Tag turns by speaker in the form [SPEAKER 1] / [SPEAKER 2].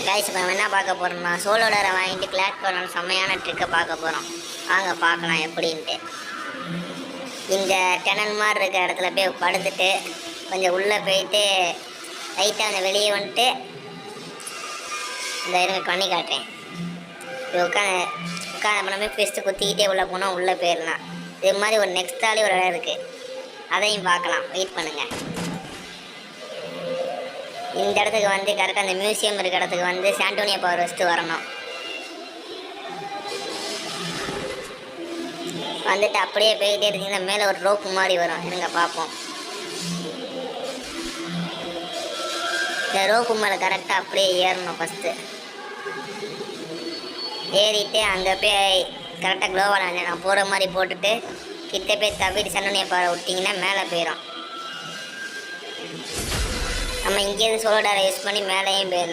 [SPEAKER 1] Guys இப்போ நம்ம என்ன பார்க்க போகிறோம்னா சோலோடரை வாங்கிட்டு கிளாட் பண்ணணும் செம்மையான ட்ரிக்கை பார்க்க போகிறோம். வாங்க பார்க்கலாம் எப்படின்ட்டு. இந்த டெனல் மாதிரி இருக்கிற இடத்துல போய் படுத்துட்டு கொஞ்சம் உள்ளே போயிட்டு லைட்டாக அந்த வெளியே வந்துட்டு இந்த இருமை பண்ணி காட்டுறேன். இப்போ உட்காந்து பண்ணமே ஃபெஸ்ட்டு குத்திக்கிட்டே உள்ளே போனால் உள்ளே போயிடலாம். இது மாதிரி ஒரு நெக்ஸ்ட் ஆளே ஒரு இடம் இருக்குது, அதையும் பார்க்கலாம். வெயிட் பண்ணுங்கள். இந்த இடத்துக்கு வந்து கரெக்டாக அந்த மியூசியம் இருக்கிற இடத்துக்கு வந்து சாண்டோனியா பவர் வச்சுட்டு வரணும். வந்துட்டு அப்படியே போயிட்டே இருந்தீங்கன்னா மேலே ஒரு ரோப்பு மாதிரி வரும். இருங்க பார்ப்போம். இந்த ரோப்பு மேலே கரெக்டாக அப்படியே ஏறணும். ஃபஸ்ட்டு ஏறிட்டு அங்கே போய் கரெக்டாக க்ளோவால் நான் போகிற மாதிரி போட்டுட்டு கிட்ட போய் தவிட்டு சாண்டோனியா பவரை விட்டிங்கன்னா மேலே போயிடும். நம்ம இங்கேருந்து சோலோடாரை யூஸ் பண்ணி மேலேயும் போயிடலாம்.